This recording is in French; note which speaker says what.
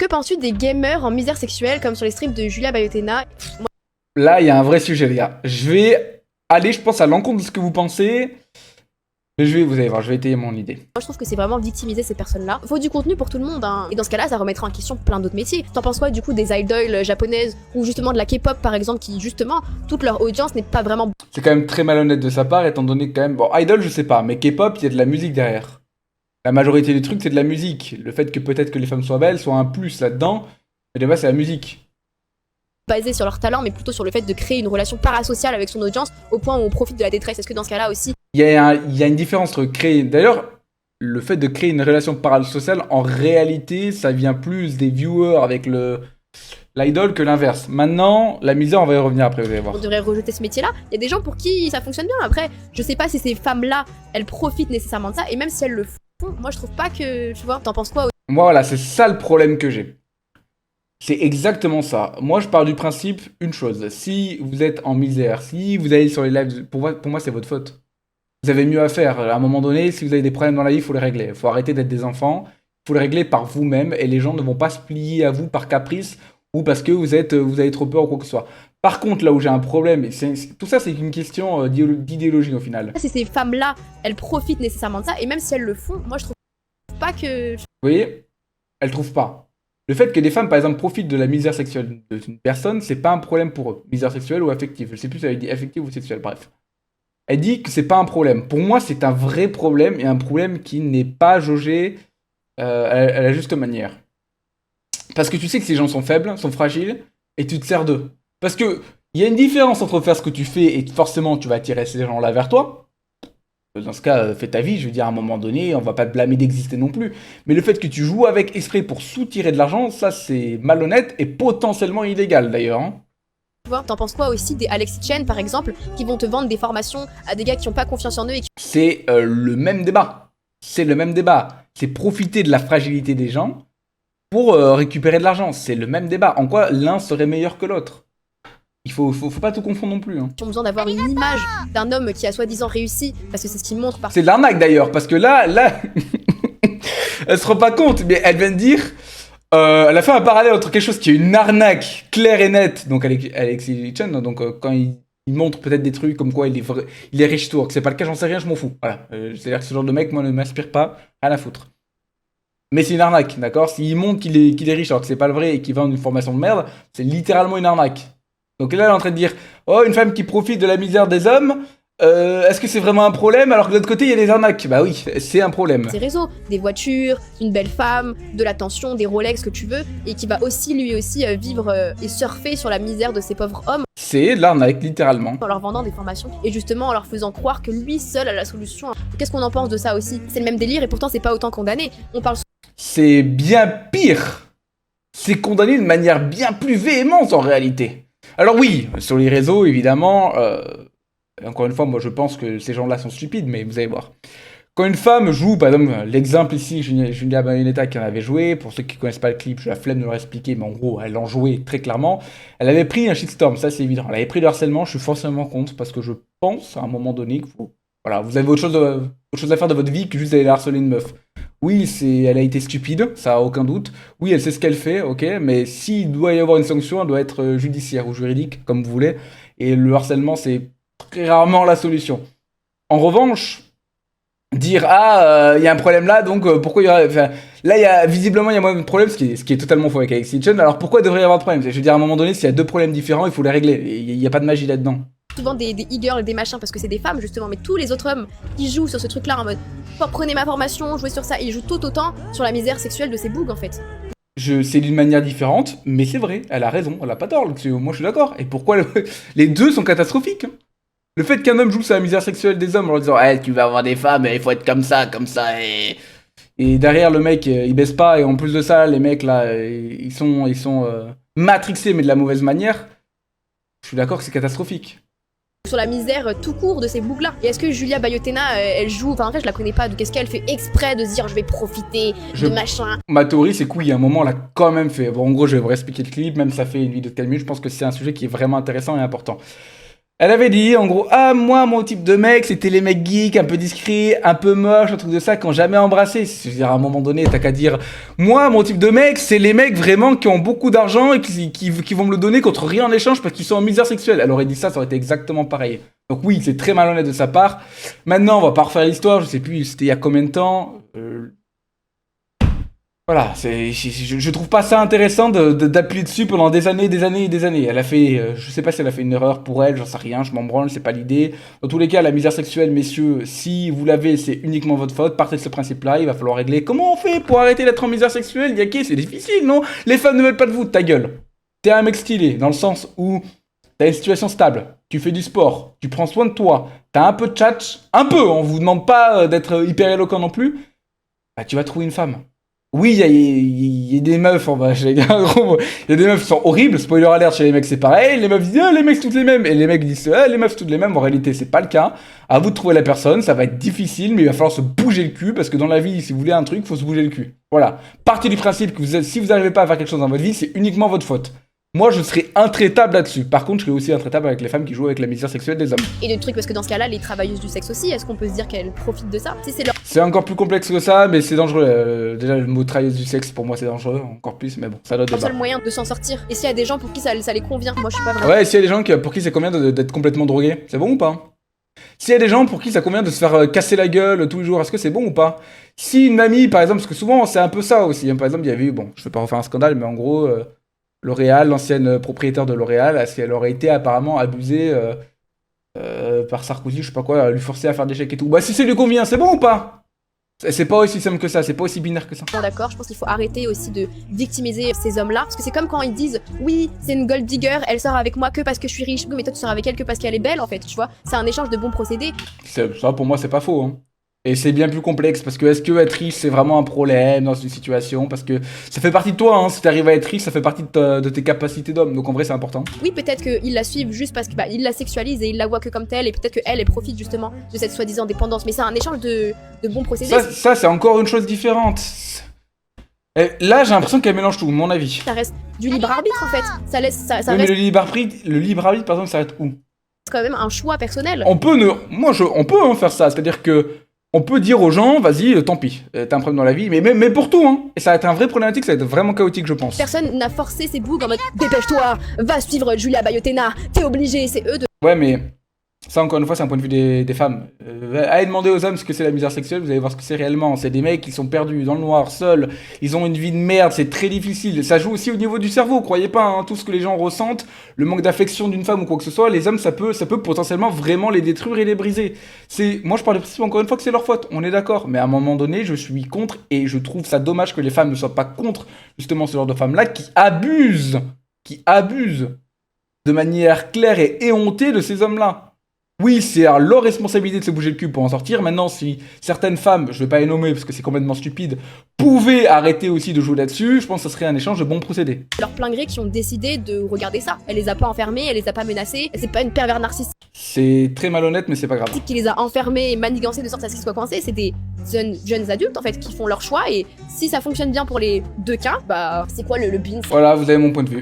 Speaker 1: Que penses-tu des gamers en misère sexuelle comme sur les streams de Julia Bayotena?
Speaker 2: Là, il y a un vrai sujet, les gars. Je vais aller, je pense, à l'encontre de ce que vous pensez. Mais vous allez voir, je vais étayer mon idée.
Speaker 1: Moi, je trouve que c'est vraiment victimiser ces personnes-là. Faut du contenu pour tout le monde, hein. Et dans ce cas-là, ça remettra en question plein d'autres métiers. T'en penses quoi, du coup, des idoles japonaises ou justement de la K-pop, par exemple, qui, justement, toute leur audience n'est pas vraiment...
Speaker 2: C'est quand même très malhonnête de sa part, étant donné que quand même... Bon, idol, je sais pas, mais K-pop, il y a de la musique derrière. La majorité des trucs, c'est de la musique. Le fait que peut-être que les femmes soient belles soit un plus là-dedans, mais de base, c'est la musique.
Speaker 1: Basé sur leur talent, mais plutôt sur le fait de créer une relation parasociale avec son audience au point où on profite de la détresse. Est-ce que dans ce cas-là aussi...
Speaker 2: Il y a une différence entre créer... D'ailleurs, le fait de créer une relation parasociale, en réalité, ça vient plus des viewers avec l'idol que l'inverse. Maintenant, la misère, on va y revenir après, vous allez voir.
Speaker 1: On devrait rejeter ce métier-là. Il y a des gens pour qui ça fonctionne bien. Après, je sais pas si ces femmes-là, elles profitent nécessairement de ça. Et même si elles le font, moi je trouve pas que... Tu vois, t'en penses quoi?
Speaker 2: Moi, voilà, c'est ça le problème que j'ai. C'est exactement ça. Moi, je pars du principe, une chose. Si vous êtes en misère, si vous allez sur les lives, pour moi c'est votre faute. Vous avez mieux à faire. À un moment donné, si vous avez des problèmes dans la vie, il faut les régler. Il faut arrêter d'être des enfants. Il faut les régler par vous-même. Et les gens ne vont pas se plier à vous par caprice ou parce que vous avez trop peur ou quoi que ce soit. Par contre, là où j'ai un problème, tout ça, c'est une question d'idéologie au final.
Speaker 1: Si ces femmes-là, elles profitent nécessairement de ça. Et même si elles le font, moi je trouve pas que...
Speaker 2: Vous voyez, elles trouvent pas. Le fait que des femmes, par exemple, profitent de la misère sexuelle d'une personne, c'est pas un problème pour eux. Misère sexuelle ou affective. Je sais plus si elle dit affective ou sexuelle, bref. Elle dit que c'est pas un problème. Pour moi, c'est un vrai problème et un problème qui n'est pas jaugé à la juste manière. Parce que tu sais que ces gens sont faibles, sont fragiles, et tu te sers d'eux. Parce que il y a une différence entre faire ce que tu fais et forcément tu vas attirer ces gens-là vers toi. Dans ce cas, fais ta vie, je veux dire, à un moment donné, on va pas te blâmer d'exister non plus. Mais le fait que tu joues avec exprès pour soutirer de l'argent, ça c'est malhonnête et potentiellement illégal d'ailleurs. Hein.
Speaker 1: T'en penses quoi aussi des Alexis Chen par exemple, qui vont te vendre des formations à des gars qui ont pas confiance en eux et qui...
Speaker 2: C'est le même débat. C'est le même débat. C'est profiter de la fragilité des gens pour récupérer de l'argent. C'est le même débat. En quoi l'un serait meilleur que l'autre? Il faut pas tout confondre non plus. Hein.
Speaker 1: Qui ont besoin d'avoir une image d'un homme qui a soi-disant réussi, parce que c'est ce qu'il montre par...
Speaker 2: C'est de l'arnaque d'ailleurs, parce que là, elle se rend pas compte, mais elle vient de dire... elle a fait un parallèle entre quelque chose qui est une arnaque claire et nette, donc Alexis Chen, donc quand il montre peut-être des trucs comme quoi il est riche tour, que c'est pas le cas, j'en sais rien, je m'en fous. Voilà, c'est-à-dire que ce genre de mec, moi, ne m'inspire pas, rien à foutre. Mais c'est une arnaque, d'accord? S'il montre qu'il est riche alors que c'est pas le vrai et qu'il vend une formation de merde, c'est littéralement une arnaque. Donc là, elle est en train de dire, oh, une femme qui profite de la misère des hommes, est-ce que c'est vraiment un problème alors que de l'autre côté, il y a des arnaques? Bah oui, c'est un problème.
Speaker 1: Ces réseaux, des voitures, une belle femme, de l'attention, des Rolex, que tu veux, et qui va aussi, lui aussi, vivre et surfer sur la misère de ces pauvres hommes.
Speaker 2: C'est de l'arnaque, littéralement.
Speaker 1: En leur vendant des formations, et justement en leur faisant croire que lui seul a la solution. Qu'est-ce qu'on en pense de ça aussi? C'est le même délire, et pourtant c'est pas autant condamné. On parle...
Speaker 2: C'est bien pire. C'est condamné de manière bien plus véhémente en réalité. Alors oui, sur les réseaux, évidemment, encore une fois, moi je pense que ces gens-là sont stupides, mais vous allez voir. Quand une femme joue, par exemple, l'exemple ici, Julia Bayonetta qui en avait joué, pour ceux qui connaissent pas le clip, j'ai la flemme de leur expliquer, mais en gros, elle en jouait très clairement. Elle avait pris un shitstorm, ça c'est évident. Elle avait pris le harcèlement, je suis forcément contre, parce que je pense, à un moment donné, qu'il faut... Voilà, vous avez autre chose à faire de votre vie que juste aller harceler une meuf. Oui, elle a été stupide, ça a aucun doute. Oui, elle sait ce qu'elle fait, ok, mais s'il doit y avoir une sanction, elle doit être judiciaire ou juridique, comme vous voulez. Et le harcèlement, c'est très rarement la solution. En revanche, dire il y a un problème là, donc pourquoi il y aurait... Enfin, là, visiblement, il y a moins de problème, ce qui est totalement faux avec Alexis Chen. Alors pourquoi devrait y avoir de problème? Je veux dire, à un moment donné, s'il y a deux problèmes différents, il faut les régler. Il n'y a pas de magie là-dedans.
Speaker 1: Souvent des e-girls, des machins, parce que c'est des femmes justement, mais tous les autres hommes qui jouent sur ce truc-là en mode prenez ma formation, jouez sur ça, ils jouent tout autant sur la misère sexuelle de ces bougs en fait.
Speaker 2: C'est d'une manière différente, mais c'est vrai, elle a raison, elle a pas tort, moi je suis d'accord. Et pourquoi les deux sont catastrophiques? Le fait qu'un homme joue sur la misère sexuelle des hommes en leur disant tu vas avoir des femmes, il faut être comme ça, et derrière le mec il baisse pas, et en plus de ça, les mecs là, ils sont matrixés mais de la mauvaise manière, je suis d'accord que c'est catastrophique.
Speaker 1: Sur la misère tout court de ces bougs-là. Et est-ce que Julia Bayotena, elle joue... Enfin, en fait, je la connais pas, donc est-ce qu'elle fait exprès de se dire je vais profiter de machin?
Speaker 2: Ma théorie, c'est que oui, à un moment, elle a quand même fait... Bon, en gros, je vais vous expliquer le clip, même si ça fait une vidéo de 4 minutes, je pense que c'est un sujet qui est vraiment intéressant et important. Elle avait dit, en gros, ah, moi, mon type de mec, c'était les mecs geeks, un peu discrets, un peu moches, un truc de ça, qui ont jamais embrassé. C'est-à-dire, à un moment donné, t'as qu'à dire, moi, mon type de mec, c'est les mecs vraiment qui ont beaucoup d'argent et qui vont me le donner contre rien en échange parce qu'ils sont en misère sexuelle. Elle aurait dit ça aurait été exactement pareil. Donc oui, c'est très malhonnête de sa part. Maintenant, on va pas refaire l'histoire, je sais plus, c'était il y a combien de temps. Voilà, je trouve pas ça intéressant d'appuyer dessus pendant des années, des années et des années. Elle a fait, je sais pas si elle a fait une erreur pour elle, j'en sais rien, je m'en branle, c'est pas l'idée. Dans tous les cas, la misère sexuelle, messieurs, si vous l'avez, c'est uniquement votre faute. Partez de ce principe-là, il va falloir régler. Comment on fait pour arrêter d'être en misère sexuelle, Yaké? C'est difficile, non? Les femmes ne veulent pas de vous, ta gueule. T'es un mec stylé, dans le sens où t'as une situation stable, tu fais du sport, tu prends soin de toi, t'as un peu de tchatch, un peu, on vous demande pas d'être hyper éloquent non plus, bah tu vas trouver une femme. Oui, il y a des meufs, j'allais dire un gros mot. Il y a des meufs qui sont horribles, spoiler alert chez les mecs c'est pareil, les meufs disent ah, les mecs c'est toutes les mêmes, et les mecs disent ah, les meufs c'est toutes les mêmes, en réalité c'est pas le cas. À vous de trouver la personne, ça va être difficile, mais il va falloir se bouger le cul, parce que dans la vie, si vous voulez un truc, faut se bouger le cul. Voilà. Partez du principe que si vous n'arrivez pas à faire quelque chose dans votre vie, c'est uniquement votre faute. Moi, je serais intraitable là-dessus. Par contre, je serais aussi intraitable avec les femmes qui jouent avec la misère sexuelle des hommes.
Speaker 1: Et le truc, parce que dans ce cas-là, les travailleuses du sexe aussi, est-ce qu'on peut se dire qu'elles profitent de ça? Si c'est leur
Speaker 2: C'est encore plus complexe que ça, mais c'est dangereux. Déjà, le mot travailleuse du sexe, pour moi, c'est dangereux, encore plus, mais bon, ça doit débat.
Speaker 1: seul moyen de s'en sortir. Et s'il y a des gens pour qui ça les convient, moi je suis pas vraiment.
Speaker 2: Ouais, s'il y a des gens pour qui c'est convient d'être complètement drogué, c'est bon ou pas? S'il y a des gens pour qui ça convient de se faire casser la gueule tous les jours, est-ce que c'est bon ou pas? Si une mamie, par exemple, parce que souvent, c'est un peu ça aussi. Par exemple, il y avait eu, bon, je vais pas refaire un scandale, mais en gros... L'Oréal, l'ancienne propriétaire de L'Oréal, elle aurait été apparemment abusée par Sarkozy, je sais pas quoi, lui forcer à faire des chèques et tout. Bah si ça lui convient, c'est bon ou pas? C'est pas aussi simple que ça, c'est pas aussi binaire que ça.
Speaker 1: Bon, d'accord, je pense qu'il faut arrêter aussi de victimiser ces hommes-là, parce que c'est comme quand ils disent oui, c'est une gold digger, elle sort avec moi que parce que je suis riche. Oui, mais toi tu sors avec elle que parce qu'elle est belle en fait, tu vois. C'est un échange de bons procédés.
Speaker 2: Ça pour moi c'est pas faux, hein. Et c'est bien plus complexe, parce que est-ce que être riche c'est vraiment un problème dans une situation? Parce que ça fait partie de toi, hein. Si t'arrives à être riche, ça fait partie de tes capacités d'homme, donc en vrai c'est important.
Speaker 1: Oui, peut-être qu'ils la suivent juste parce qu'ils la sexualisent et ils la voient que comme telle, et peut-être qu'elle, elle profite justement de cette soi-disant dépendance. Mais c'est un échange de bons procédés.
Speaker 2: Ça c'est encore une chose différente. Et là j'ai l'impression qu'elle mélange tout, mon avis.
Speaker 1: Ça reste du libre arbitre en fait. Ça laisse. Ça
Speaker 2: oui,
Speaker 1: reste...
Speaker 2: mais le libre arbitre, par exemple, ça s'arrête où?
Speaker 1: C'est quand même un choix personnel.
Speaker 2: On peut faire ça, c'est-à-dire que on peut dire aux gens, vas-y, tant pis, t'as un problème dans la vie, mais pour tout, hein. Et ça va être un vrai problématique, ça va être vraiment chaotique, je pense.
Speaker 1: Personne n'a forcé ses bougs en mode dépêche-toi, va suivre Julia Bayotena, t'es obligé, c'est eux de.
Speaker 2: Ouais, mais ça, encore une fois, c'est un point de vue des femmes. Allez demander aux hommes ce que c'est la misère sexuelle, vous allez voir ce que c'est réellement. C'est des mecs qui sont perdus dans le noir, seuls, ils ont une vie de merde, c'est très difficile. Ça joue aussi au niveau du cerveau, croyez pas, hein, tout ce que les gens ressentent, le manque d'affection d'une femme ou quoi que ce soit, les hommes, ça peut potentiellement vraiment les détruire et les briser. Moi, je parle de principe, encore une fois, que c'est leur faute, on est d'accord. Mais à un moment donné, je suis contre, et je trouve ça dommage que les femmes ne soient pas contre, justement, ce genre de femmes-là, qui abusent de manière claire et éhontée de ces hommes-là. Oui, c'est leur responsabilité de se bouger le cul pour en sortir. Maintenant, si certaines femmes, je vais pas les nommer parce que c'est complètement stupide, pouvaient arrêter aussi de jouer là-dessus, je pense que ça serait un échange de bons procédés.
Speaker 1: Leur plein gré qui ont décidé de regarder ça. Elle les a pas enfermés, elle les a pas menacés, c'est pas une pervers narcissique
Speaker 2: C'est très malhonnête, mais c'est pas grave.
Speaker 1: qui les a enfermés et manigancés de sorte à ce qu'ils soient coincés, c'est des jeunes adultes en fait qui font leur choix et si ça fonctionne bien pour les deux cas, bah c'est quoi le bin?
Speaker 2: Voilà, vous avez mon point de vue.